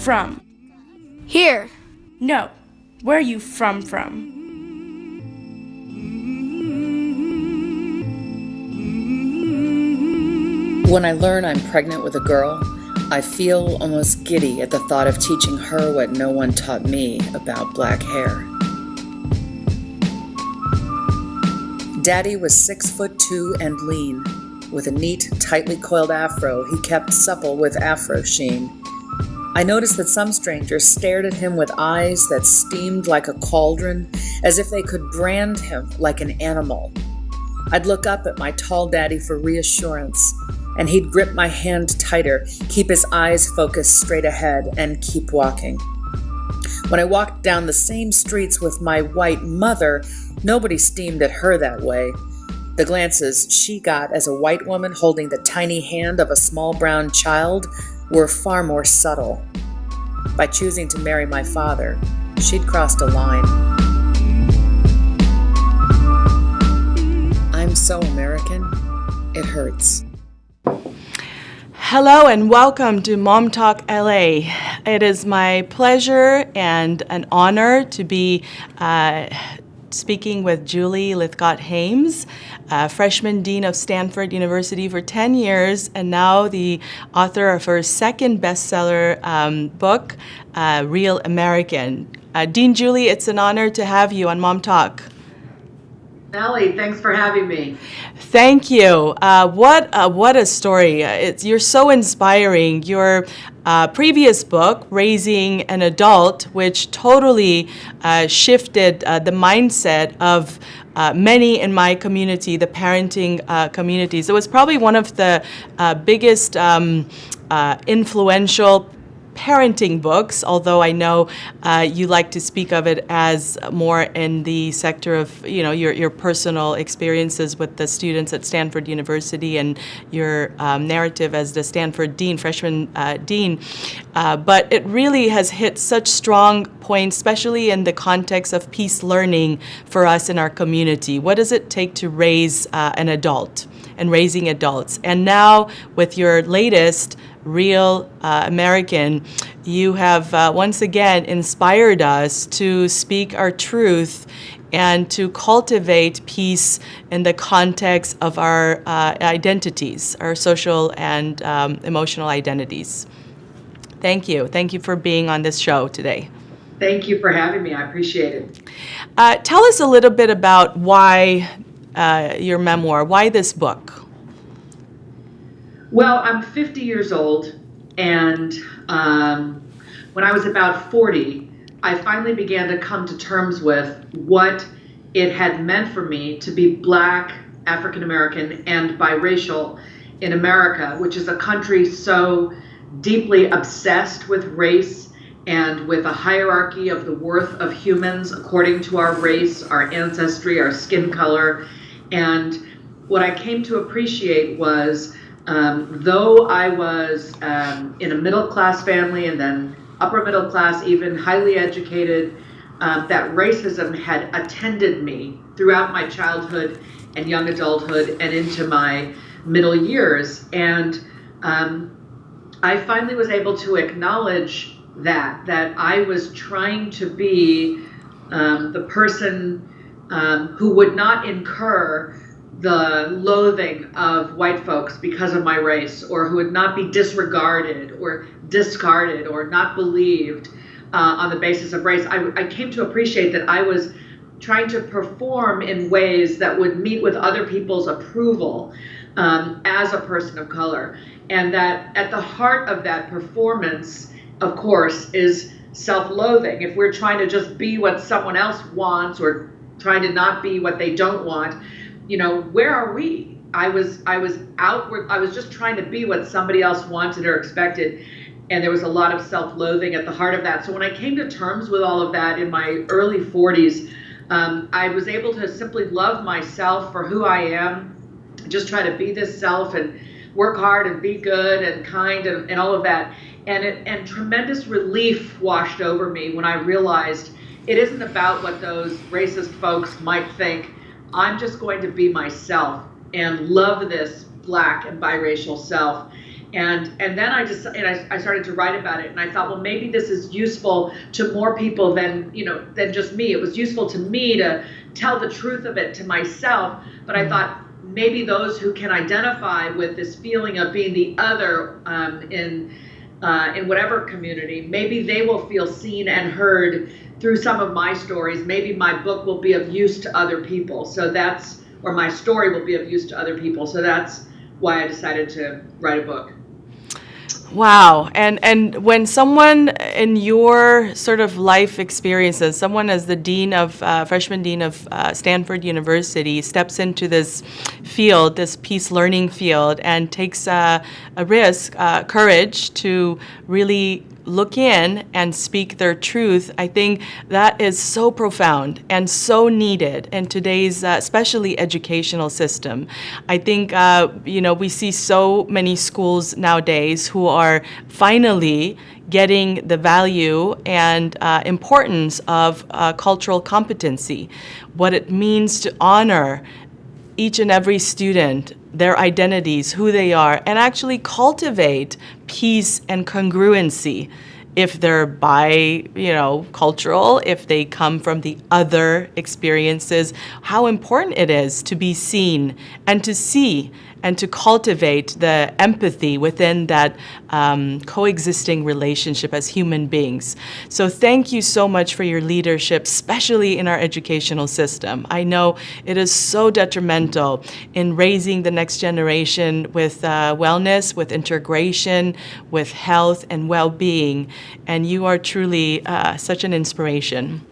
from? Here. No. Where are you from? When I learn I'm pregnant with a girl, I feel almost giddy at the thought of teaching her what no one taught me about black hair. Daddy was 6'2" and lean. With a neat, tightly coiled afro he kept supple with afro sheen. I noticed that some strangers stared at him with eyes that steamed like a cauldron, as if they could brand him like an animal. I'd look up at my tall daddy for reassurance, and he'd grip my hand tighter, keep his eyes focused straight ahead, and keep walking. When I walked down the same streets with my white mother, nobody steamed at her that way. The glances she got as a white woman holding the tiny hand of a small brown child were far more subtle. By choosing to marry my father, she'd crossed a line. I'm so American, it hurts. Hello and welcome to MomTalk LA. It is my pleasure and an honor to be speaking with Julie Lythcott-Haims, freshman dean of Stanford University for 10 years, and now the author of her second bestseller book, Real American. Dean Julie, it's an honor to have you on MomTalk. Nelly, thanks for having me. Thank you. What a story. You're so inspiring. Your previous book, Raising an Adult, which totally shifted the mindset of many in my community, the parenting communities. It was probably one of the biggest influential parenting books, although I know you like to speak of it as more in the sector of, your personal experiences with the students at Stanford University and your narrative as the Stanford dean, freshman dean. But it really has hit such strong points, especially in the context of peace learning for us in our community. What does it take to raise an adult and raising adults? And now with your latest, Real American, you have once again inspired us to speak our truth and to cultivate peace in the context of our identities, our social and emotional identities. Thank you. Thank you for being on this show today. Thank you for having me. I appreciate it. Tell us a little bit about why your memoir, why this book? Well, I'm 50 years old, and when I was about 40, I finally began to come to terms with what it had meant for me to be Black, African American, and biracial in America, which is a country so deeply obsessed with race and with a hierarchy of the worth of humans according to our race, our ancestry, our skin color. And what I came to appreciate was, though I was in a middle-class family and then upper middle class, even highly educated, that racism had attended me throughout my childhood and young adulthood and into my middle years. And I finally was able to acknowledge that I was trying to be the person who would not incur the loathing of white folks because of my race, or who would not be disregarded or discarded or not believed on the basis of race. I came to appreciate that I was trying to perform in ways that would meet with other people's approval as a person of color. And that at the heart of that performance, of course, is self-loathing. If we're trying to just be what someone else wants or trying to not be what they don't want, where are we? I was just trying to be what somebody else wanted or expected. And there was a lot of self-loathing at the heart of that. So when I came to terms with all of that in my early 40s, I was able to simply love myself for who I am, just try to be this self and work hard and be good and kind and all of that. And tremendous relief washed over me when I realized it isn't about what those racist folks might think. I'm just going to be myself and love this Black and biracial self. And then I started to write about it, and I thought, well, maybe this is useful to more people than just me. It was useful to me to tell the truth of it to myself, but I thought maybe those who can identify with this feeling of being the other in whatever community, maybe they will feel seen and heard through some of my stories. Maybe my book will be of use to other people. Or my story will be of use to other people. So that's why I decided to write a book. Wow. And when someone in your sort of life experiences, someone as the freshman dean of Stanford University steps into this field, this peace learning field, and takes a risk, courage to really look in and speak their truth, I think that is so profound and so needed in today's, especially educational system. I think, we see so many schools nowadays who are finally getting the value and importance of cultural competency, what it means to honor each and every student, their identities, who they are, and actually cultivate peace and congruency. If they're cultural, if they come from the other experiences, how important it is to be seen and to see and to cultivate the empathy within that coexisting relationship as human beings. So thank you so much for your leadership, especially in our educational system. I know it is so detrimental in raising the next generation with wellness, with integration, with health and well-being, and you are truly such an inspiration.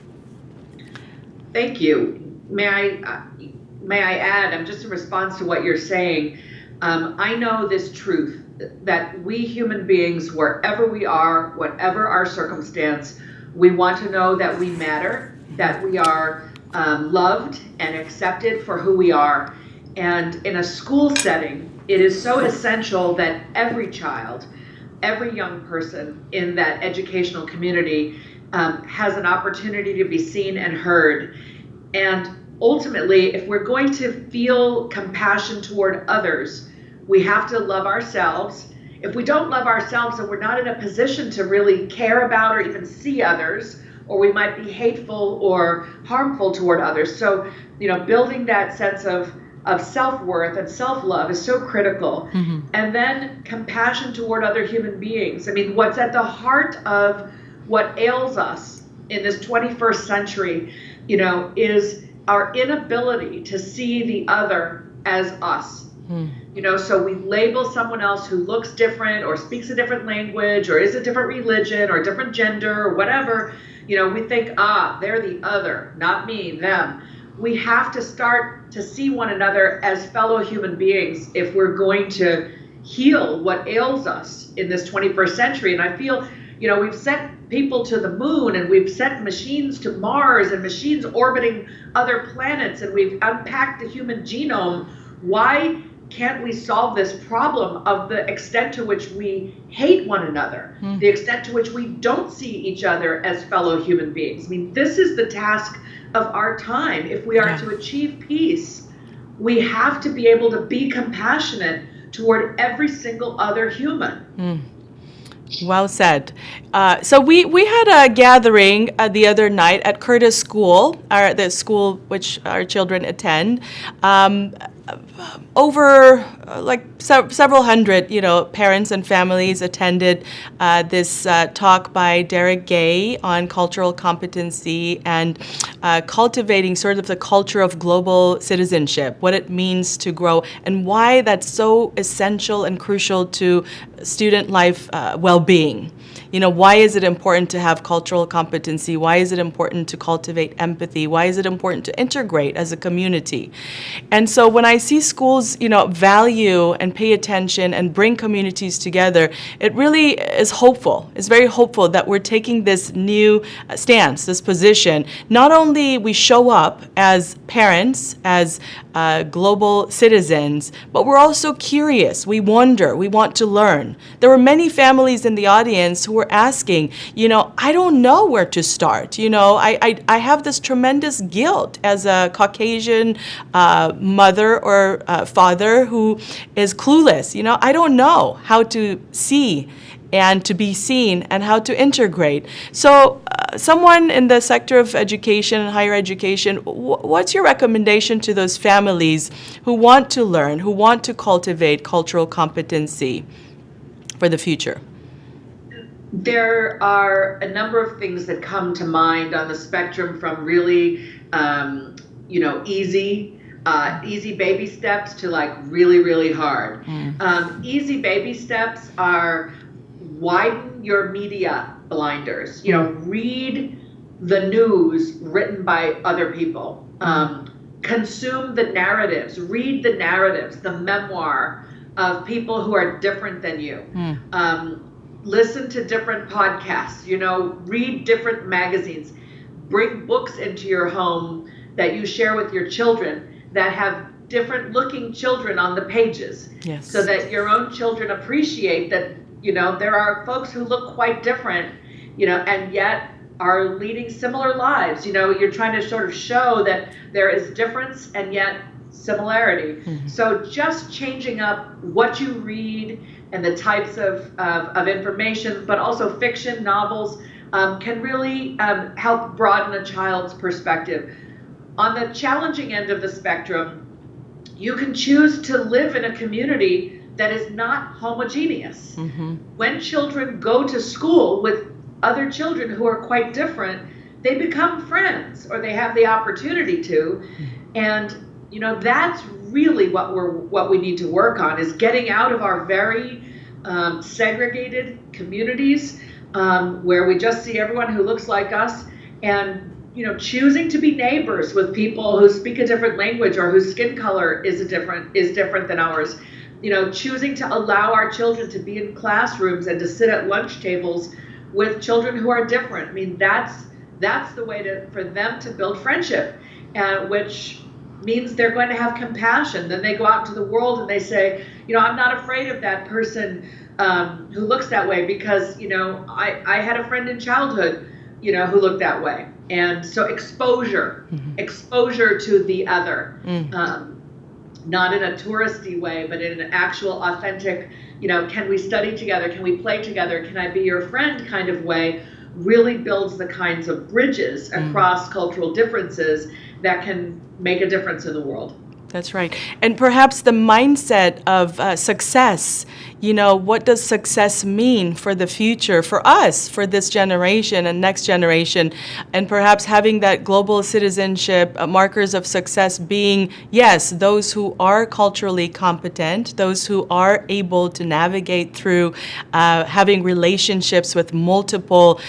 Thank you. May I add, just in response to what you're saying, I know this truth that we human beings, wherever we are, whatever our circumstance, we want to know that we matter, that we are loved and accepted for who we are. And in a school setting, it is so essential that every child, every young person in that educational community has an opportunity to be seen and heard. And ultimately, if we're going to feel compassion toward others, we have to love ourselves. If we don't love ourselves, then we're not in a position to really care about or even see others, or we might be hateful or harmful toward others. So, building that sense of self-worth and self-love is so critical. Mm-hmm. And then compassion toward other human beings. What's at the heart of what ails us in this 21st century, is our inability to see the other as us. So we label someone else who looks different or speaks a different language or is a different religion or a different gender or whatever. We think, they're the other, not me, them. We have to start to see one another as fellow human beings if we're going to heal what ails us in this 21st century. And I feel, we've sent people to the moon, and we've sent machines to Mars and machines orbiting other planets, and we've unpacked the human genome. Why can't we solve this problem of the extent to which we hate one another, the extent to which we don't see each other as fellow human beings? This is the task of our time. If we are to achieve peace, we have to be able to be compassionate toward every single other human. Well said. So we had a gathering the other night at Curtis School, the school which our children attend. Over several hundred, parents and families attended this talk by Derek Gay on cultural competency and cultivating sort of the culture of global citizenship, what it means to grow, and why that's so essential and crucial to student life well-being. Why is it important to have cultural competency? Why is it important to cultivate empathy? Why is it important to integrate as a community? And so when I see schools, value and pay attention and bring communities together, it really is hopeful. It's very hopeful that we're taking this new stance, this position. Not only we show up as parents, as global citizens, but we're also curious. We wonder. We want to learn. There were many families in the audience parents who are asking, I don't know where to start. I have this tremendous guilt as a Caucasian mother or father who is clueless. I don't know how to see and to be seen and how to integrate. So someone in the sector of education and higher education, what's your recommendation to those families who want to learn, who want to cultivate cultural competency for the future? There are a number of things that come to mind on the spectrum, from really, easy baby steps to like really, really hard. Easy baby steps are widen your media blinders. Read the news written by other people. Consume the narratives. Read the narratives, the memoir of people who are different than you. Listen to different podcasts. Read different magazines. Bring books into your home that you share with your children that have different looking children on the pages. Yes. So that your own children appreciate that there are folks who look quite different, and yet are leading similar lives. You're trying to sort of show that there is difference and yet similarity. So just changing up what you read and the types of information, but also fiction, novels, can really help broaden a child's perspective. On the challenging end of the spectrum, you can choose to live in a community that is not homogeneous. When children go to school with other children who are quite different, they become friends, or they have the opportunity to. And that's really what we need to work on, is getting out of our very segregated communities where we just see everyone who looks like us, and choosing to be neighbors with people who speak a different language or whose skin color is different than ours. Choosing to allow our children to be in classrooms and to sit at lunch tables with children who are different. I mean, that's the way for them to build friendship, which means they're going to have compassion. Then they go out into the world and they say, I'm not afraid of that person who looks that way, because I had a friend in childhood who looked that way. And so exposure to the other, not in a touristy way, but in an actual authentic, can we study together? Can we play together? Can I be your friend kind of way, really builds the kinds of bridges across cultural differences that can make a difference in the world. That's right. And perhaps the mindset of success, what does success mean for the future, for us, for this generation and next generation, and perhaps having that global citizenship, markers of success being, yes, those who are culturally competent, those who are able to navigate through having relationships with multiple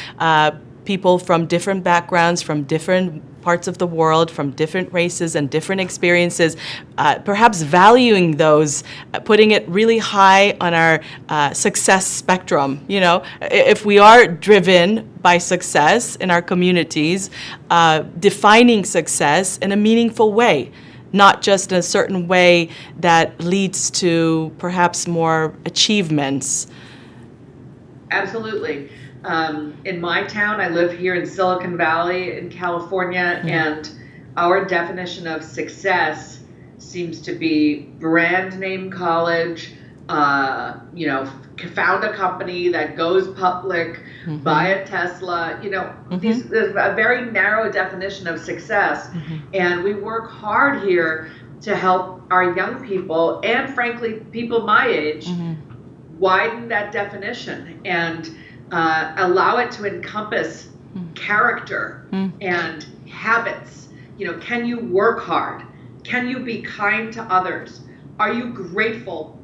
people from different backgrounds, from different parts of the world, from different races and different experiences, perhaps valuing those, putting it really high on our success spectrum. If we are driven by success in our communities, defining success in a meaningful way, not just in a certain way that leads to perhaps more achievements. Absolutely. In my town, I live here in Silicon Valley in California, and our definition of success seems to be brand name college, found a company that goes public, buy a Tesla, there's a very narrow definition of success. And we work hard here to help our young people, and frankly, people my age, widen that definition and allow it to encompass character and habits. Can you work hard? Can you be kind to others? Are you grateful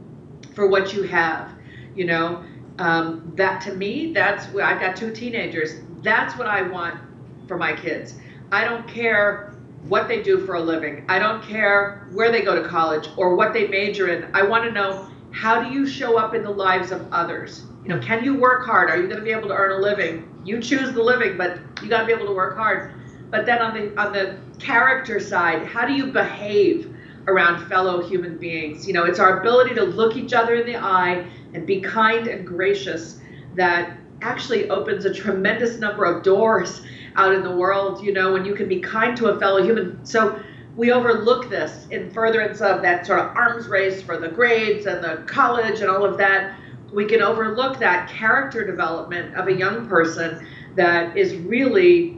for what you have? That to me, I've got 2 teenagers. That's what I want for my kids. I don't care what they do for a living. I don't care where they go to college or what they major in. I want to know, how do you show up in the lives of others? Can you work hard? Are you going to be able to earn a living? You choose the living, but you got to be able to work hard. But then on the character side, how do you behave around fellow human beings? It's our ability to look each other in the eye and be kind and gracious that actually opens a tremendous number of doors out in the world, you know, when you can be kind to a fellow human. So we overlook this in furtherance of that sort of arms race for the grades and the college and all of that. We can overlook that character development of a young person that is really,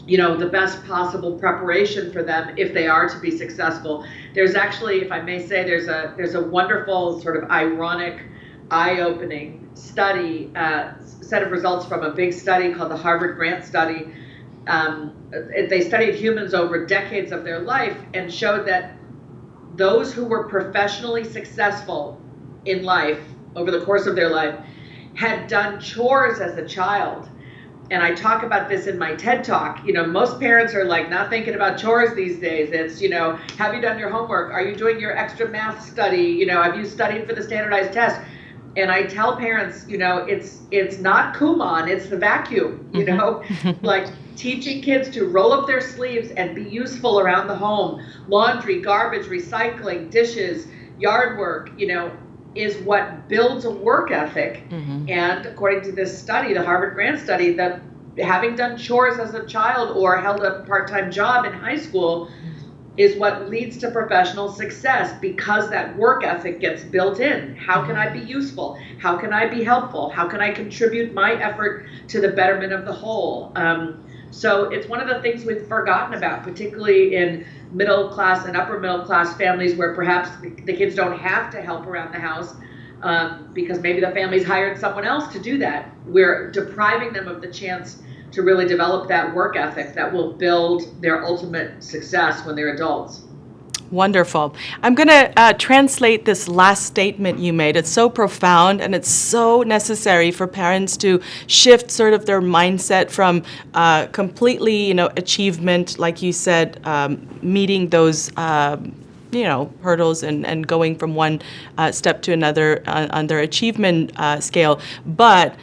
you know, the best possible preparation for them if they are to be successful. There's actually, if I may say, there's a wonderful sort of ironic, eye-opening study, set of results from a big study called the Harvard Grant Study. They studied humans over decades of their life and showed that those who were professionally successful in life over the course of their life had done chores as a child. And I talk about this in my TED Talk. You know, most parents are like not thinking about chores these days. It's, you know, have you done your homework? Are you doing your extra math study? You know, have you studied for the standardized test? And I tell parents, you know, it's not Kumon, it's the vacuum, you know, like teaching kids to roll up their sleeves and be useful around the home, laundry, garbage, recycling, dishes, yard work, you know, is what builds a work ethic. And according to this study, the Harvard Grant Study, that having done chores as a child or held a part-time job in high school is what leads to professional success, because that work ethic gets built in. How can I be useful? How can I be helpful? How can I contribute my effort to the betterment of the whole? So it's one of the things we've forgotten about, particularly in middle class and upper middle class families where perhaps the kids don't have to help around the house because maybe the family's hired someone else to do that. We're depriving them of the chance to really develop that work ethic that will build their ultimate success when they're adults. Wonderful. I'm going to translate this last statement you made. It's so profound, and it's so necessary for parents to shift sort of their mindset from completely, you know, achievement, like you said, meeting those you know, hurdles and going from one step to another on their achievement scale. But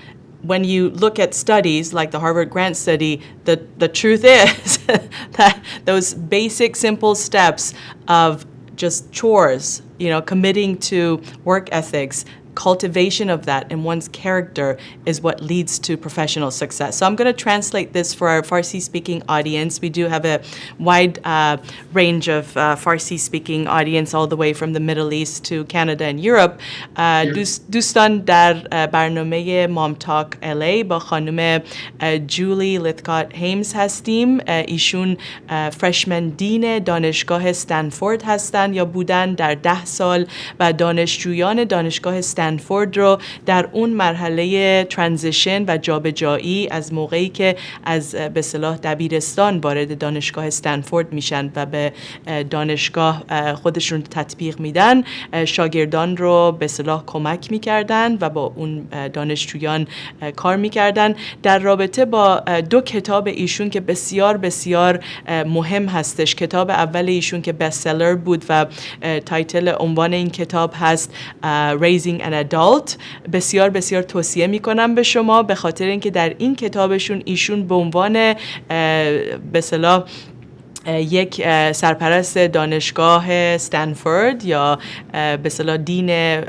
when you look at studies like the Harvard Grant Study, the truth is that those basic, simple steps of just chores, you know, committing to work ethics, cultivation of that in one's character is what leads to professional success. So I'm going to translate this for our Farsi-speaking audience. We do have a wide range of Farsi-speaking audience all the way from the Middle East to Canada and Europe. دوستان در برنامه MomTalk LA با خانم جولی Lythcott-Haims هستیم. ایشون فرشمن دین دانشگاه استنفورد هستند یا بودن در 10 سال و دانشجویان دانشگاه استنفورد رو در اون مرحله ترانزیشن و جابجایی از موقعی که از به اصطلاح دبیرستان وارد دانشگاه استنفورد میشن و به دانشگاه خودشون تطبیق میدن، شاگردان رو به اصطلاح کمک میکردن و با اون دانشجویان کار میکردن. در رابطه با 2 کتاب ایشون که بسیار بسیار مهم هستش، کتاب اول ایشون که bestseller بود و تایتل عنوان این کتاب هست Raising an Adult، بسیار بسیار توصیه میکنم به شما، به خاطر اینکه در این کتابشون ایشون به عنوان به اصطلاح یک سرپرست دانشگاه استنفورد یا به اصطلاح دین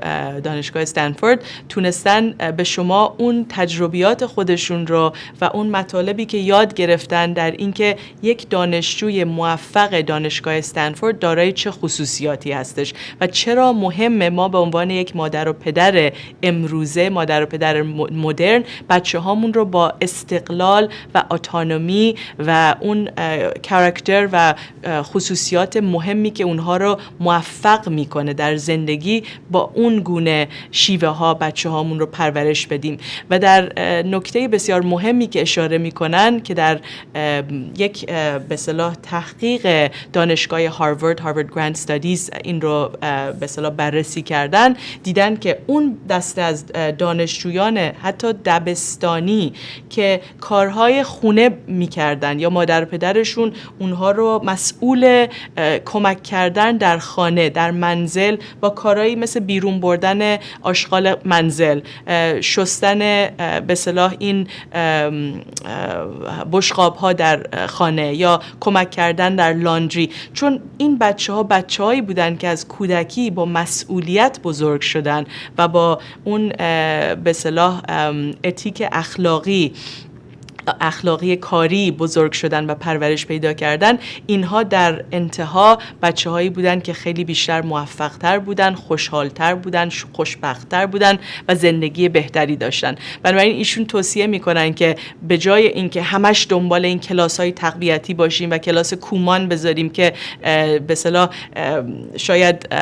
دانشگاه استنفورد تونستن به شما اون تجربیات خودشون رو و اون مطالبی که یاد گرفتن در اینکه یک دانشجوی موفق دانشگاه استنفورد دارای چه خصوصیاتی هستش و چرا مهمه ما به عنوان یک مادر و پدر امروزه، مادر و پدر مدرن، بچه هامون رو با استقلال و اتونومی و اون کاراکتر و خصوصیات مهمی که اونها رو موفق میکنه در زندگی با اون گونه شیوه ها بچه هامون رو پرورش بدیم. و در نکته بسیار مهمی که اشاره میکنن که در یک به اصطلاح تحقیق دانشگاه هاروارد گرند استادیز این رو به اصطلاح بررسی کردن، دیدن که اون دسته از دانشجویان حتی دبستانی که کارهای خونه میکردن یا مادر و پدرشون اونها رو مسئول کمک کردن در خانه، در منزل، با کارهایی مثل بیرون بردن آشغال منزل، شستن به اصطلاح این بشقاب ها در خانه یا کمک کردن در لاندری. چون این بچه‌هایی بودن که از کودکی با مسئولیت بزرگ شدن و با اون به اصطلاح اتیک اخلاقی کاری بزرگ شدن و پرورش پیدا کردن. اینها در انتها بچه‌هایی بودن که خیلی بیشتر موفق‌تر بودن، خوشحال‌تر بودن، خوشبخت‌تر بودن و زندگی بهتری داشتن. بنابراین ایشون توصیه میکنن که به جای اینکه همش دنبال این کلاس‌های تقویتی باشیم و کلاس کومان بذاریم که به اصطلاح شاید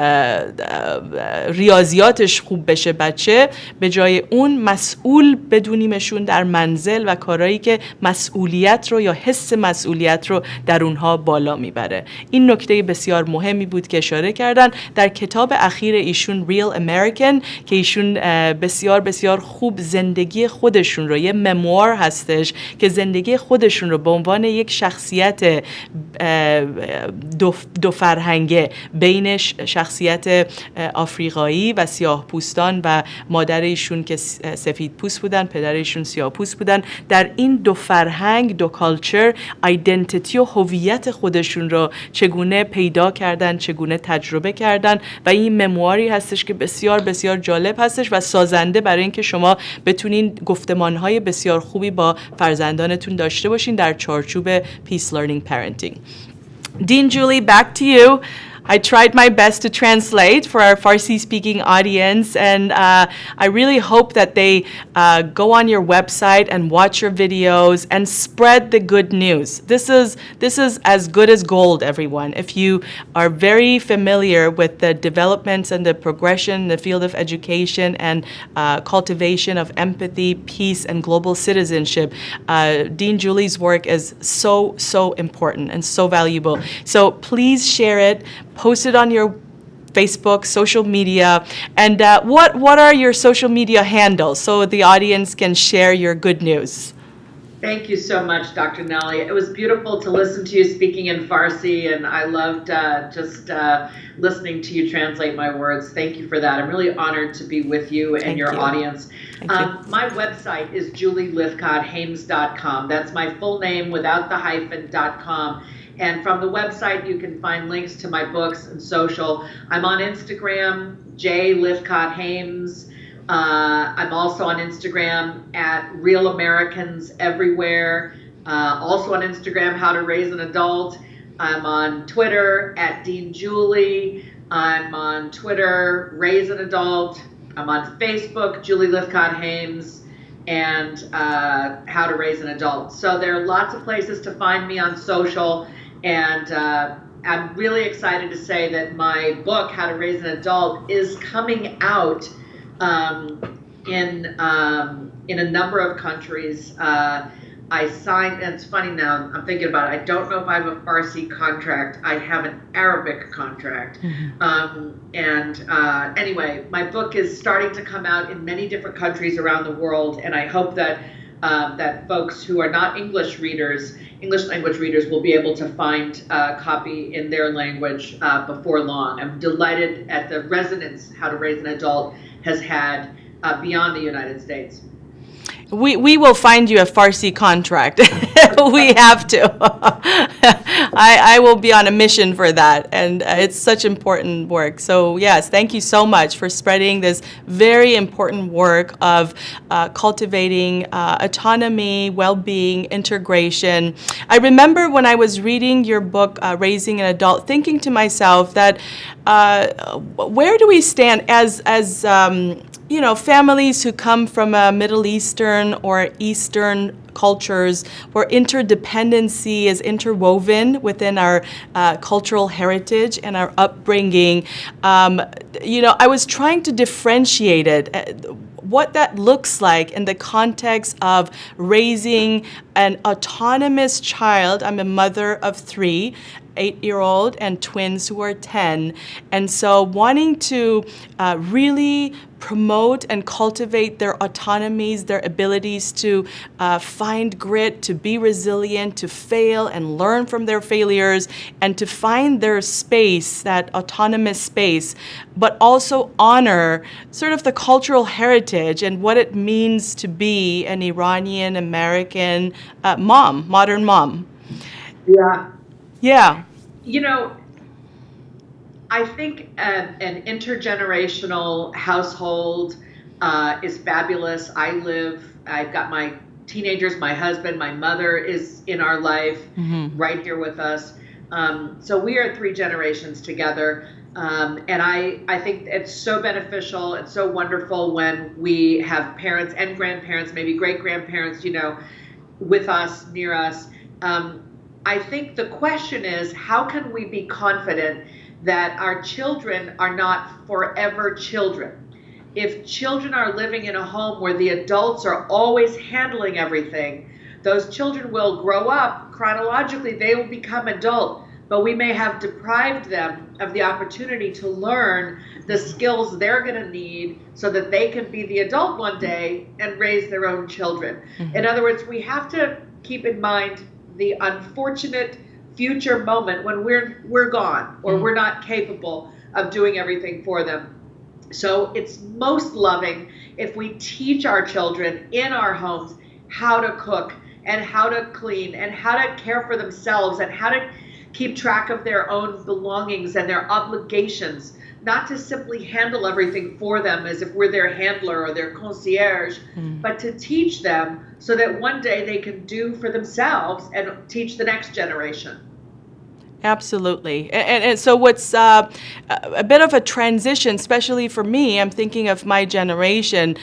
ریاضیاتش خوب بشه بچه، به جای اون مسئول بدونیمشون در منزل و کارهایی که مسئولیت رو یا حس مسئولیت رو در اونها بالا میبره. این نکته بسیار مهمی بود که اشاره کردن در کتاب اخیر ایشون Real American که ایشون بسیار بسیار خوب زندگی خودشون رو، یه مموار هستش که زندگی خودشون رو به عنوان یک شخصیت دو فرهنگه بین شخصیت آفریقایی و سیاه پوستان و مادر ایشون که سفید پوست بودن، پدر ایشون سیاه پوست بودن، در این دو فرهنگ، دو کالچر، آیدنتیتی و هویت خودشون رو چگونه پیدا کردن، چگونه تجربه کردن و این ممواری هستش که بسیار بسیار جالب هستش و سازنده برای اینکه شما بتونین گفتمانهای بسیار خوبی با فرزندانتون داشته باشین در چارچوب PeaceLearning Parenting. Dean Julie, back to you. I tried my best to translate for our Farsi-speaking audience, and I really hope that they go on your website and watch your videos and spread the good news. This is as good as gold, everyone. If you are very familiar with the developments and the progression in the field of education and cultivation of empathy, peace, and global citizenship, Dean Julie's work is so important and so valuable. So please share it. Post it on your Facebook, social media, and what are your social media handles so the audience can share your good news? Thank you so much, Dr. Nelly. It was beautiful to listen to you speaking in Farsi, and I loved just listening to you translate my words. Thank you for that. I'm really honored to be with you and your audience. My website is julielythcott-haims.com. That's my full name without the hyphen.com. And from the website, you can find links to my books and social. I'm on Instagram, Lythcott-Haims. I'm also on Instagram at Real Americans Everywhere. Also on Instagram, How to Raise an Adult. I'm on Twitter at Dean Julie. I'm on Twitter, Raise an Adult. I'm on Facebook, Julie Lythcott-Haims, and How to Raise an Adult. So there are lots of places to find me on social. And I'm really excited to say that my book, How to Raise an Adult, is coming out in a number of countries. I signed, and it's funny now, I'm thinking about it, I don't know if I have a Farsi contract. I have an Arabic contract. Anyway, my book is starting to come out in many different countries around the world, and I hope that that folks who are not English language readers will be able to find a copy in their language before long. I'm delighted at the resonance How to Raise an Adult has had beyond the United States. We will find you a Farsi contract. We have to. I will be on a mission for that, and it's such important work. So yes, thank you so much for spreading this very important work of cultivating autonomy, well-being, integration. I remember when I was reading your book, Raising an Adult, thinking to myself that where do we stand as families who come from a Middle Eastern or Eastern cultures where interdependency is interwoven within our cultural heritage and our upbringing. I was trying to differentiate it, what that looks like in the context of raising an autonomous child. I'm a mother of 3, 8-year-old and twins who are 10. And so wanting to really promote and cultivate their autonomies, their abilities to find grit, to be resilient, to fail and learn from their failures, and to find their space, that autonomous space, but also honor sort of the cultural heritage and what it means to be an Iranian American mom, modern mom. Yeah. Yeah. You know, I think an intergenerational household is fabulous. I've got my teenagers, my husband, my mother is in our life right here with us. So we are 3 generations together. And I think it's so beneficial. It's so wonderful when we have parents and grandparents, maybe great-grandparents, you know, with us, near us. I think the question is, how can we be confident that our children are not forever children? If children are living in a home where the adults are always handling everything, those children will grow up chronologically, they will become adult, but we may have deprived them of the opportunity to learn the skills they're going to need so that they can be the adult one day and raise their own children. In other words, we have to keep in mind the unfortunate future moment when we're gone or we're not capable of doing everything for them. So it's most loving if we teach our children in our homes how to cook and how to clean and how to care for themselves and how to keep track of their own belongings and their obligations, not to simply handle everything for them as if we're their handler or their concierge, but to teach them so that one day they can do for themselves and teach the next generation. Absolutely. And so what's a bit of a transition, especially for me, I'm thinking of my generation,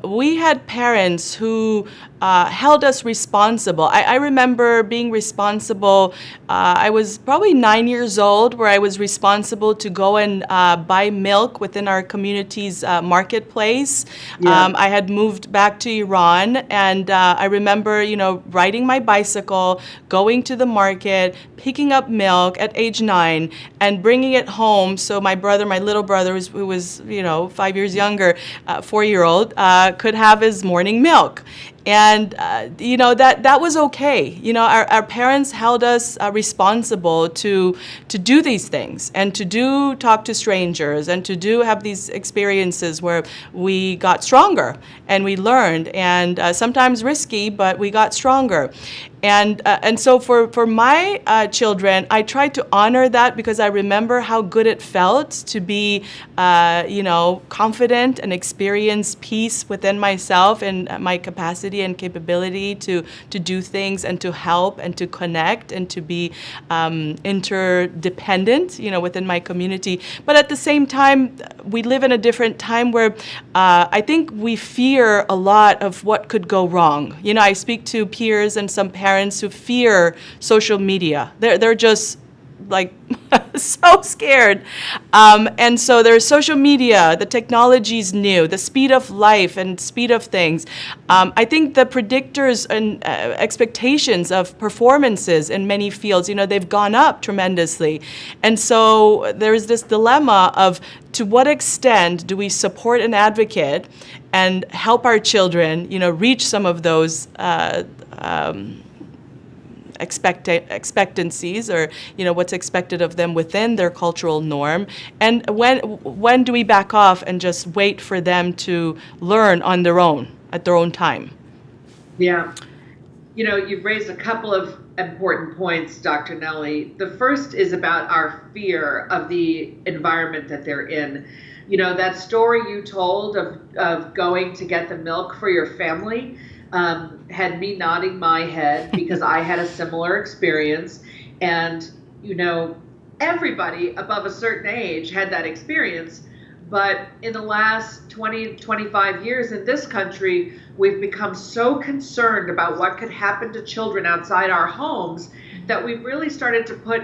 we had parents who held us responsible. I remember being responsible. I was probably 9 years old, where I was responsible to go and buy milk within our community's marketplace. Yeah. I had moved back to Iran, and I remember, riding my bicycle, going to the market, picking up milk at age 9, and bringing it home. So my little brother, who was 5 years younger, 4-year-old, could have his morning milk. And, that was okay. Our parents held us responsible to do these things and to talk to strangers and to have these experiences where we got stronger and we learned, and sometimes risky, but we got stronger. And so for my children, I tried to honor that because I remember how good it felt to be, confident and experience peace within myself and my capacity and capability to do things and to help and to connect and to be interdependent, within my community. But at the same time, we live in a different time where I think we fear a lot of what could go wrong. I speak to peers and some parents who fear social media. They're just like so scared. And so there's social media, the technology's new, the speed of life and speed of things. I think the predictors and expectations of performances in many fields, they've gone up tremendously. And so there's this dilemma of, to what extent do we support and advocate and help our children, reach some of those expectancies, or what's expected of them within their cultural norm, and when do we back off and just wait for them to learn on their own at their own time? Yeah. You've raised a couple of important points, Dr. Nelly. The first is about our fear of the environment that they're in. That story you told of going to get the milk for your family had me nodding my head because I had a similar experience. And, everybody above a certain age had that experience. But in the last 20, 25 years in this country, we've become so concerned about what could happen to children outside our homes that we've really started to put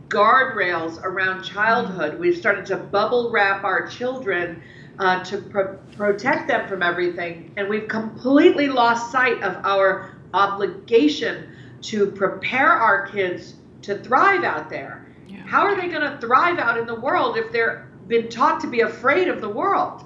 guardrails around childhood. We've started to bubble wrap our children to protect them from everything, and we've completely lost sight of our obligation to prepare our kids to thrive out there. Yeah. How are they going to thrive out in the world if they're been taught to be afraid of the world?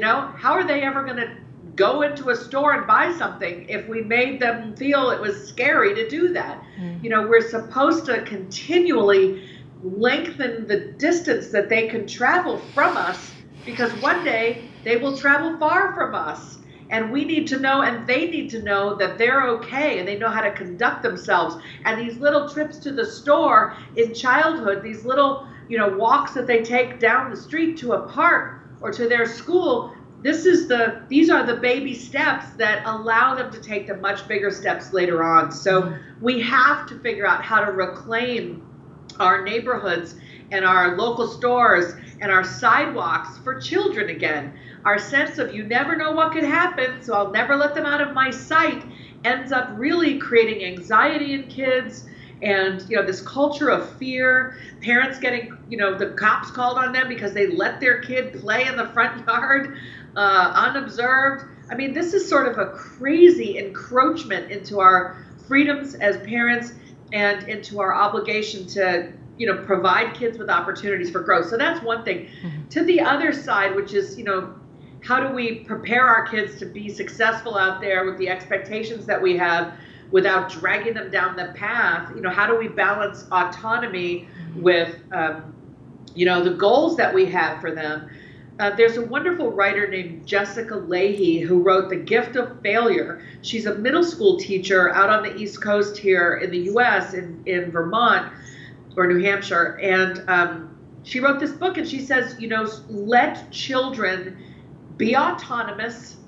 How are they ever going to go into a store and buy something if we made them feel it was scary to do that? We're supposed to continually lengthen the distance that they can travel from us, because one day they will travel far from us. And we need to know, and they need to know, that they're okay and they know how to conduct themselves. And these little trips to the store in childhood, these little, walks that they take down the street to a park or to their school, these are the baby steps that allow them to take the much bigger steps later on. So we have to figure out how to reclaim our neighborhoods and our local stores and our sidewalks for children again. Our sense of, you never know what could happen, so I'll never let them out of my sight, ends up really creating anxiety in kids, and this culture of fear, parents getting the cops called on them because they let their kid play in the front yard unobserved. I mean, this is sort of a crazy encroachment into our freedoms as parents and into our obligation to provide kids with opportunities for growth. So that's one thing. To the other side, which is how do we prepare our kids to be successful out there with the expectations that we have without dragging them down the path? How do we balance autonomy with the goals that we have for them? There's a wonderful writer named Jessica Leahy who wrote The Gift of Failure. She's a middle school teacher out on the East Coast here in the US, in Vermont or New Hampshire. And she wrote this book, and she says, let children be autonomous.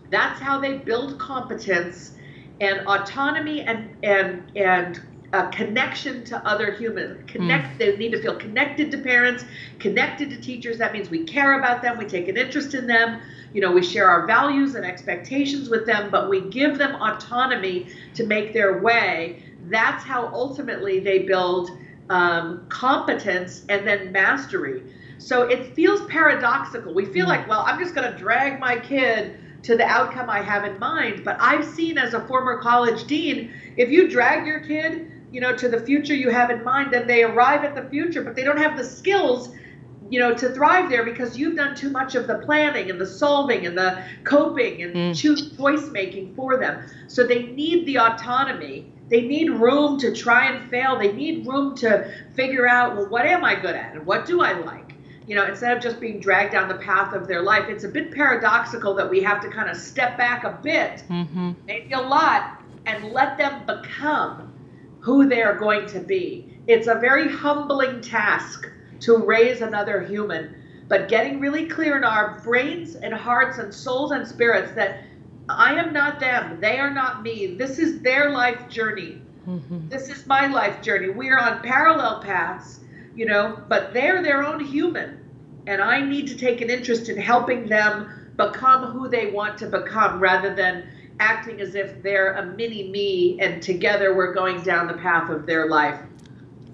That's how they build competence and autonomy and connection to other humans. They need to feel connected to parents, connected to teachers. That means we care about them, we take an interest in them, we share our values and expectations with them, but we give them autonomy to make their way. That's how ultimately they build competence and then mastery. So it feels paradoxical. We feel like, well, I'm just going to drag my kid to the outcome I have in mind. But I've seen, as a former college dean, if you drag your kid, to the future you have in mind, then they arrive at the future, but they don't have the skills, to thrive there, because you've done too much of the planning and the solving and the coping and choice making for them. So they need the autonomy. They need room to try and fail. They need room to figure out, well, what am I good at and what do I like? Instead of just being dragged down the path of their life. It's a bit paradoxical that we have to kind of step back a bit, maybe a lot, and let them become who they're going to be. It's a very humbling task to raise another human, but getting really clear in our brains and hearts and souls and spirits that I am not them, they are not me. This is their life journey. This is my life journey. We are on parallel paths, but they're their own human. And I need to take an interest in helping them become who they want to become, rather than acting as if they're a mini me and together we're going down the path of their life.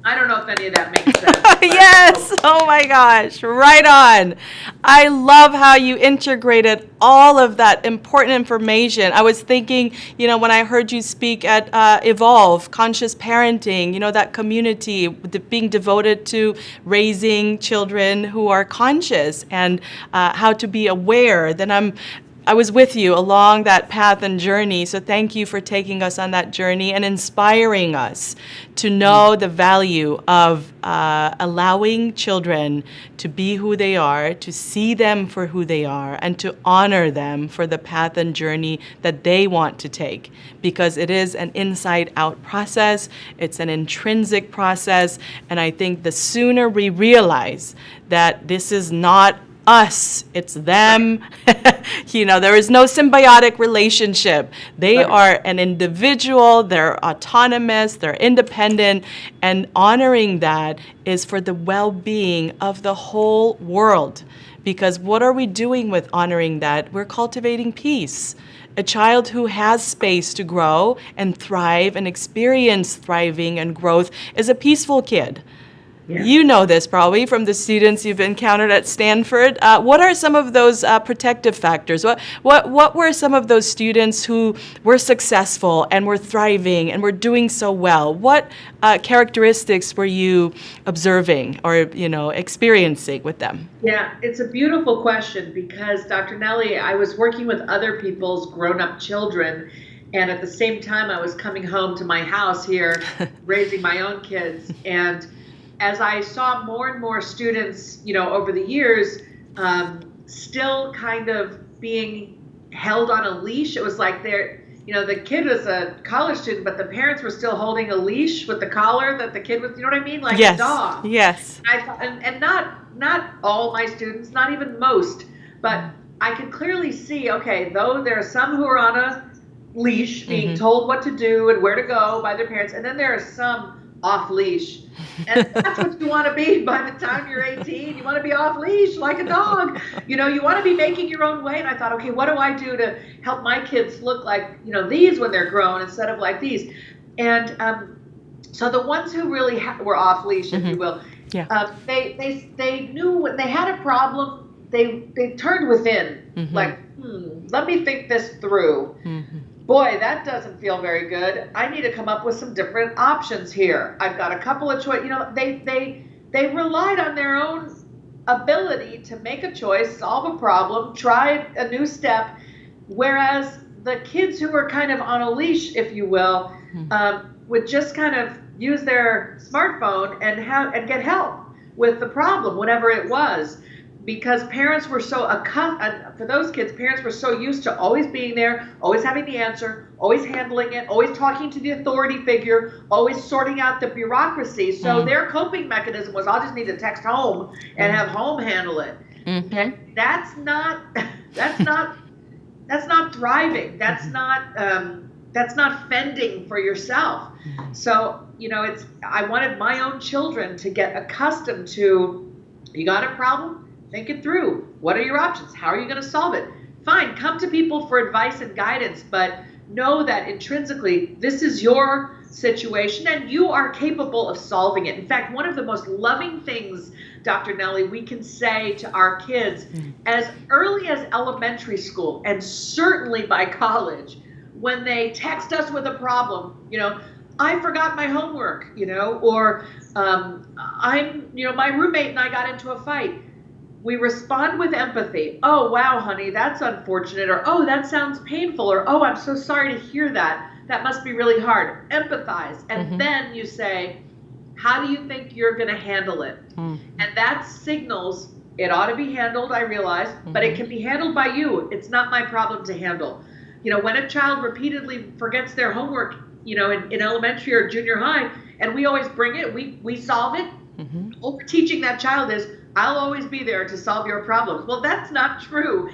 I don't know if any of that makes sense. Yes. Oh my gosh. Right on. I love how you integrated all of that important information. I was thinking, when I heard you speak at Evolve, conscious parenting, that community being devoted to raising children who are conscious and how to be aware, then I was with you along that path and journey, so thank you for taking us on that journey and inspiring us to know the value of allowing children to be who they are, to see them for who they are, and to honor them for the path and journey that they want to take. Because it is an inside-out process, it's an intrinsic process, and I think the sooner we realize that this is not us, it's them. There is no symbiotic relationship. They are an individual, they're autonomous, they're independent, and honoring that is for the well-being of the whole world. Because what are we doing with honoring that? We're cultivating peace. A child who has space to grow and thrive and experience thriving and growth is a peaceful kid. Yeah. You know this probably from the students you've encountered at Stanford. What are some of those protective factors? What were some of those students who were successful and were thriving and were doing so well? What characteristics were you observing or experiencing with them? Yeah, it's a beautiful question because Dr. Nelly, I was working with other people's grown-up children, and at the same time I was coming home to my house here, raising my own kids. And as I saw more and more students, over the years, still kind of being held on a leash, it was like the kid was a college student, but the parents were still holding a leash with the collar that the kid was, you know what I mean? Like Yes. a dog. Yes. I thought, and not all my students, not even most, but I could clearly see, okay, though there are some who are on a leash being told what to do and where to go by their parents, and then there are some off leash. And that's what you want to be by the time you're 18. You want to be off leash like a dog. You want to be making your own way. And I thought, okay, what do I do to help my kids look like, these when they're grown instead of like these? And so the ones who really were off leash, if you will, they knew when they had a problem, they turned within, like, let me think this through. Boy, that doesn't feel very good. I need to come up with some different options here. I've got a couple of choices. They relied on their own ability to make a choice, solve a problem, try a new step, whereas the kids who were kind of on a leash, if you will, would just kind of use their smartphone and get help with the problem, whatever it was. Because parents were so for those kids, parents were so used to always being there, always having the answer, always handling it, always talking to the authority figure, always sorting out the bureaucracy. So their coping mechanism was, I'll just need to text home and have home handle it. And that's not thriving. That's not fending for yourself. So I wanted my own children to get accustomed to, you got a problem? Think it through. What are your options? How are you going to solve it? Fine, come to people for advice and guidance, but know that intrinsically this is your situation and you are capable of solving it. In fact, one of the most loving things, Dr. Nelly, we can say to our kids as early as elementary school and certainly by college, when they text us with a problem, I forgot my homework, or my roommate and I got into a fight. We respond with empathy. Oh, wow, honey, that's unfortunate. Or, oh, that sounds painful. Or, oh, I'm so sorry to hear that. That must be really hard. Empathize. And then you say, how do you think you're going to handle it? And that signals it ought to be handled, I realize, but it can be handled by you. It's not my problem to handle. When a child repeatedly forgets their homework, in elementary or junior high, and we always bring it, we solve it. What we're teaching that child is, I'll always be there to solve your problems. Well, that's not true.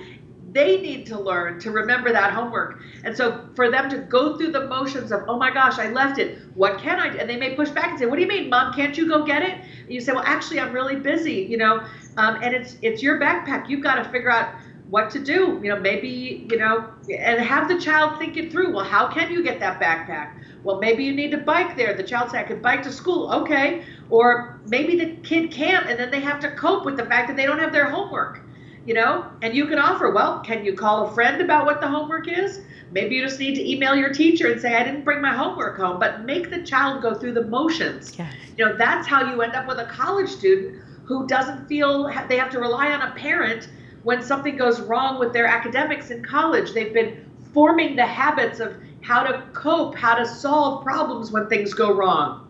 They need to learn to remember that homework. And so for them to go through the motions of, oh my gosh, I left it. What can I do? And they may push back and say, what do you mean, Mom? Can't you go get it? And you say, well, actually, I'm really busy, and it's your backpack. You've got to figure out what to do, maybe, and have the child think it through. Well, how can you get that backpack? Well, maybe you need to bike there. The child said, I could bike to school. Okay. Or maybe the kid can't, and then they have to cope with the fact that they don't have their homework, and you can offer, well, can you call a friend about what the homework is? Maybe you just need to email your teacher and say, I didn't bring my homework home, but make the child go through the motions. Yes. That's how you end up with a college student who doesn't feel they have to rely on a parent when something goes wrong with their academics in college. They've been forming the habits of how to cope, how to solve problems when things go wrong.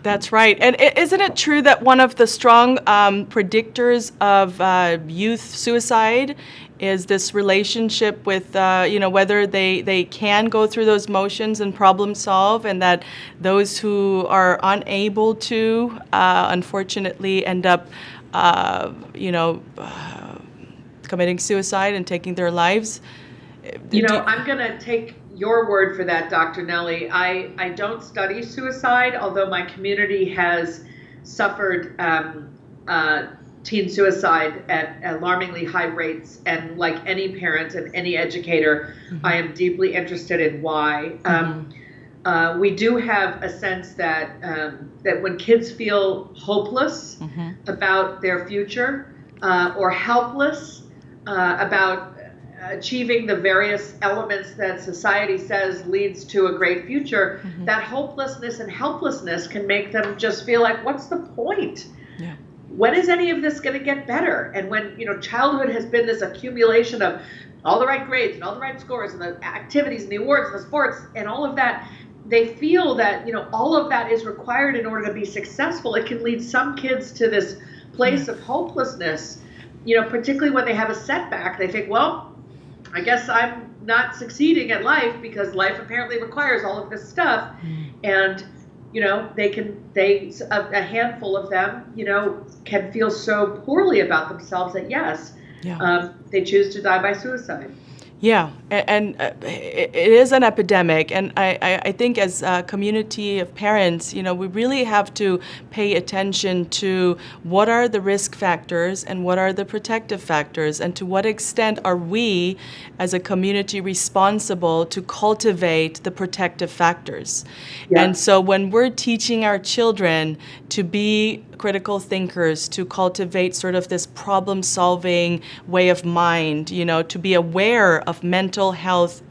That's right. And isn't it true that one of the strong predictors of youth suicide is this relationship with, whether they can go through those motions and problem solve, and that those who are unable to, unfortunately, end up, committing suicide and taking their lives? I'm going to take your word for that, Dr. Nelly. I don't study suicide, although my community has suffered teen suicide at alarmingly high rates. And like any parent and any educator, I am deeply interested in why. we do have a sense that that when kids feel hopeless about their future or helpless about achieving the various elements that society says leads to a great future, that hopelessness and helplessness can make them just feel like, what's the point? Yeah. When is any of this going to get better? And when, childhood has been this accumulation of all the right grades and all the right scores and the activities and the awards and the sports and all of that, they feel that, all of that is required in order to be successful. It can lead some kids to this place of hopelessness, particularly when they have a setback. They think, well, I guess I'm not succeeding at life because life apparently requires all of this stuff. And, a handful of them, can feel so poorly about themselves that, yes, they choose to die by suicide. Yeah, and it is an epidemic, and I think as a community of parents, we really have to pay attention to what are the risk factors and what are the protective factors, and to what extent are we as a community responsible to cultivate the protective factors. Yeah. And so when we're teaching our children to be critical thinkers, to cultivate sort of this problem-solving way of mind, to be aware of mental health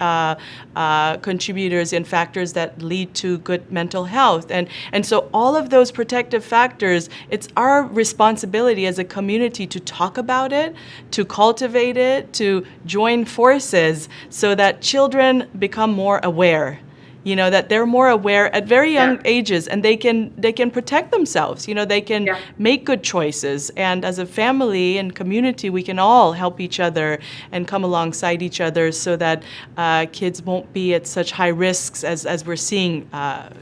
contributors and factors that lead to good mental health. And so all of those protective factors, it's our responsibility as a community to talk about it, to cultivate it, to join forces so that children become more aware. That they're more aware at very young ages, and they can protect themselves. They can make good choices. And as a family and community, we can all help each other and come alongside each other so that kids won't be at such high risks as we're seeing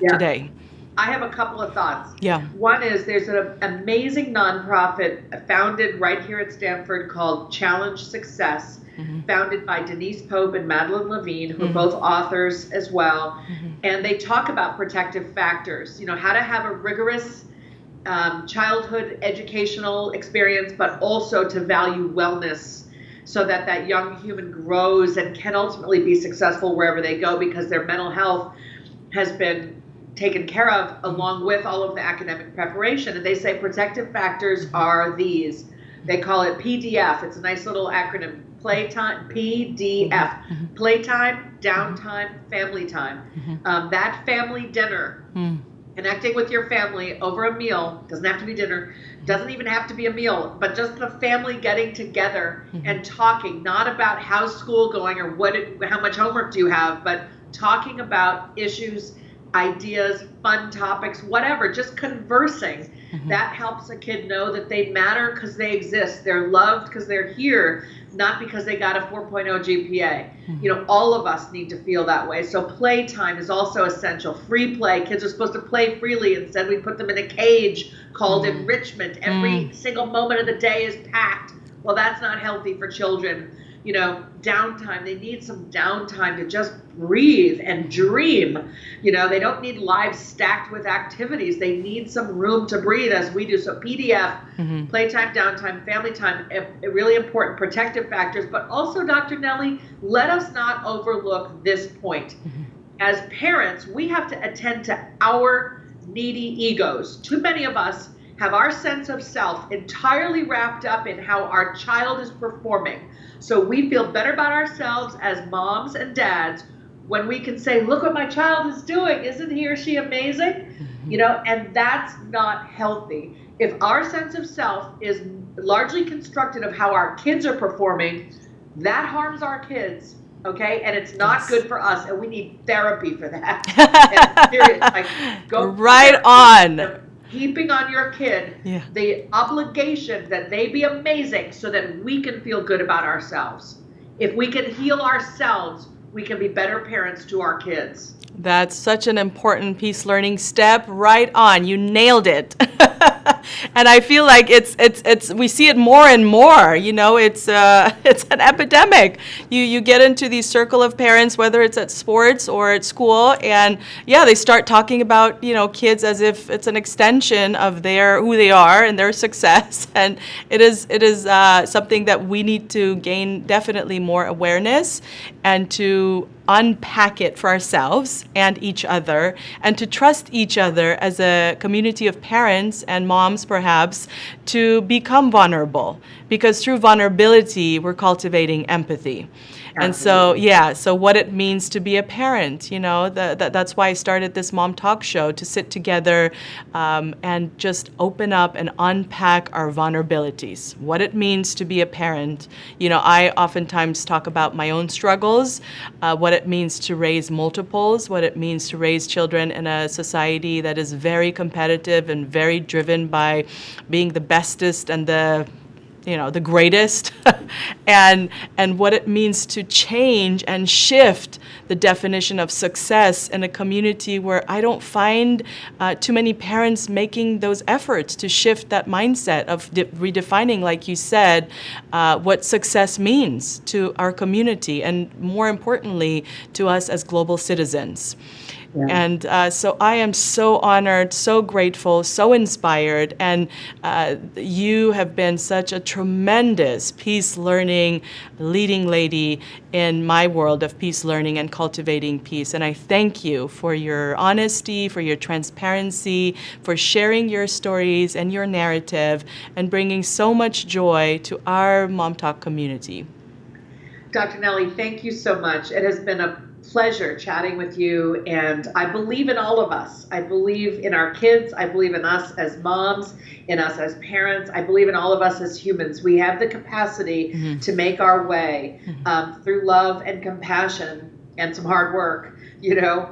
today. I have a couple of thoughts. Yeah. One is there's an amazing nonprofit founded right here at Stanford called Challenge Success. Founded by Denise Pope and Madeline Levine, who are both authors as well. And they talk about protective factors, how to have a rigorous childhood educational experience, but also to value wellness so that that young human grows and can ultimately be successful wherever they go because their mental health has been taken care of along with all of the academic preparation. And they say protective factors are these. They call it PDF. It's a nice little acronym. Playtime, PDF, playtime, downtime, family time. That family dinner, connecting with your family over a meal, doesn't have to be dinner, doesn't even have to be a meal, but just the family getting together and talking, not about how's school going or how much homework do you have, but talking about issues, ideas, fun topics, whatever, just conversing. That helps a kid know that they matter because they exist. They're loved because they're here, not because they got a 4.0 GPA. All of us need to feel that way. So playtime is also essential. Free play. Kids are supposed to play freely. Instead, we put them in a cage called enrichment. Every single moment of the day is packed. Well, that's not healthy for children. Downtime. They need some downtime to just breathe and dream. They don't need lives stacked with activities. They need some room to breathe as we do. So PDF, playtime, downtime, family time, really important protective factors. But also, Dr. Nelly, let us not overlook this point. As parents, we have to attend to our needy egos. Too many of us have our sense of self entirely wrapped up in how our child is performing. So we feel better about ourselves as moms and dads when we can say, look what my child is doing. Isn't he or she amazing? And that's not healthy. If our sense of self is largely constructed of how our kids are performing, that harms our kids, okay? And it's not good for us, and we need therapy for that. And seriously, go right on. Heaping on your kid the obligation that they be amazing so that we can feel good about ourselves. If we can heal ourselves, we can be better parents to our kids. That's such an important peace learning step. Right on. You nailed it. And I feel like it's we see it more and more. It's an epidemic. You get into the circle of parents, whether it's at sports or at school, and they start talking about kids as if it's an extension of who they are and their success. And it is something that we need to gain definitely more awareness. and to unpack it for ourselves and each other, and to trust each other as a community of parents and moms, perhaps, to become vulnerable. Because through vulnerability, we're cultivating empathy. And so, so what it means to be a parent, you know, that's why I started this MomTalk show, to sit together and just open up and unpack our vulnerabilities. What it means to be a parent. You know, I oftentimes talk about my own struggles, what it means to raise multiples, what it means to raise children in a society that is very competitive and very driven by being the bestest and the greatest, and what it means to change and shift the definition of success in a community where I don't find too many parents making those efforts to shift that mindset of redefining, like you said, what success means to our community, and more importantly, to us as global citizens. Yeah. And so I am so honored, so grateful, so inspired, and you have been such a tremendous peace learning leading lady in my world of peace learning and cultivating peace. And I thank you for your honesty, for your transparency, for sharing your stories and your narrative, and bringing so much joy to our MomTalk community. Dr. Nelly, thank you so much. It has been a pleasure chatting with you, and I believe in all of us. I believe in our kids. I believe in us as moms, in us as parents. I believe in all of us as humans. We have the capacity to make our way through love and compassion and some hard work. You know,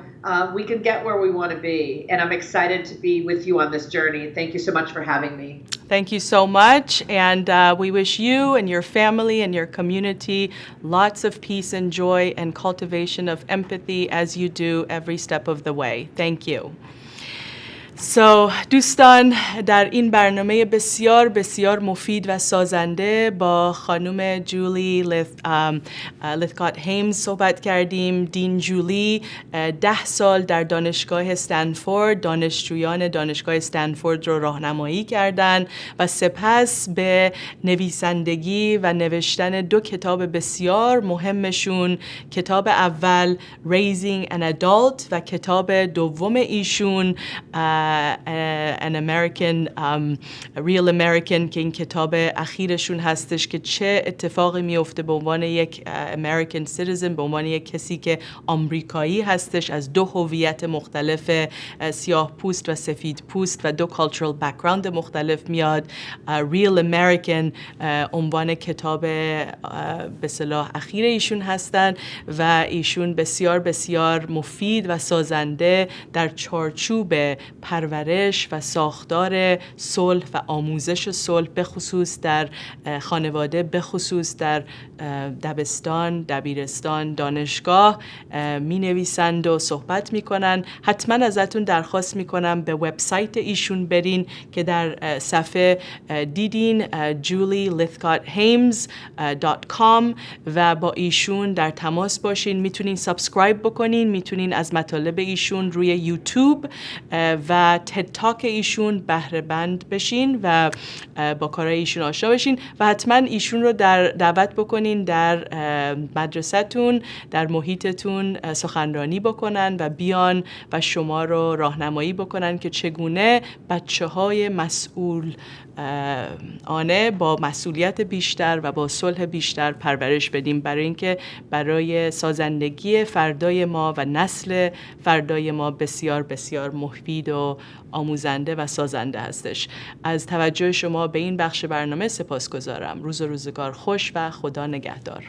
we can get where we want to be, and I'm excited to be with you on this journey. Thank you so much for having me. Thank you so much, and we wish you and your family and your community lots of peace and joy and cultivation of empathy as you do every step of the way. Thank you. So دوستان، در این برنامه بسیار بسیار مفید و سازنده با خانم جولی لیثکات-هایمز صحبت کردیم. دین جولی 10 سال در دانشگاه استنفورد دانشجویان دانشگاه استنفورد رو راهنمایی کردن و سپس به نویسندگی و نوشتن 2 کتاب بسیار مهمشون، کتاب اول Raising an Adult و کتاب دوم ایشون An American, Real American که این کتاب اخیرشون هستش که چه اتفاقی میفته به عنوان یک American citizen، به عنوان یک کسی که آمریکایی هستش از 2 هویت مختلف، سیاه پوست و سفید پوست و 2 cultural background مختلف میاد. Real American عنوان کتاب به اصطلاح اخیر ایشون هستن و ایشون بسیار بسیار مفید و سازنده در چارچوب پرورش و ساختار صلح و آموزش صلح، به خصوص در خانواده، به خصوص در دبستان، دبیرستان، دانشگاه می نویسند و صحبت می کنن. حتما ازتون درخواست می کنم به وبسایت ایشون برین که در صفحه دیدین julielythcott-haims.com و با ایشون در تماس باشین. میتونین سابسکرایب بکنین، میتونین از مطالب ایشون روی یوتیوب و تد تاک ایشون بهره مند بشین و با کارهای ایشون آشنا بشین و حتما ایشون رو دعوت بکنین در مدرسه‌تون، در محیطتون سخنرانی بکنن و بیان و شما رو راهنمایی بکنن که چگونه بچه‌های مسئول آنه با مسئولیت بیشتر و با صلح بیشتر پرورش بدیم، برای اینکه برای سازندگی فردای ما و نسل فردای ما بسیار بسیار مفید و آموزنده و سازنده هستش. از توجه شما به این بخش برنامه سپاسگزارم. روز و روزگار خوش و خدا نگهدار.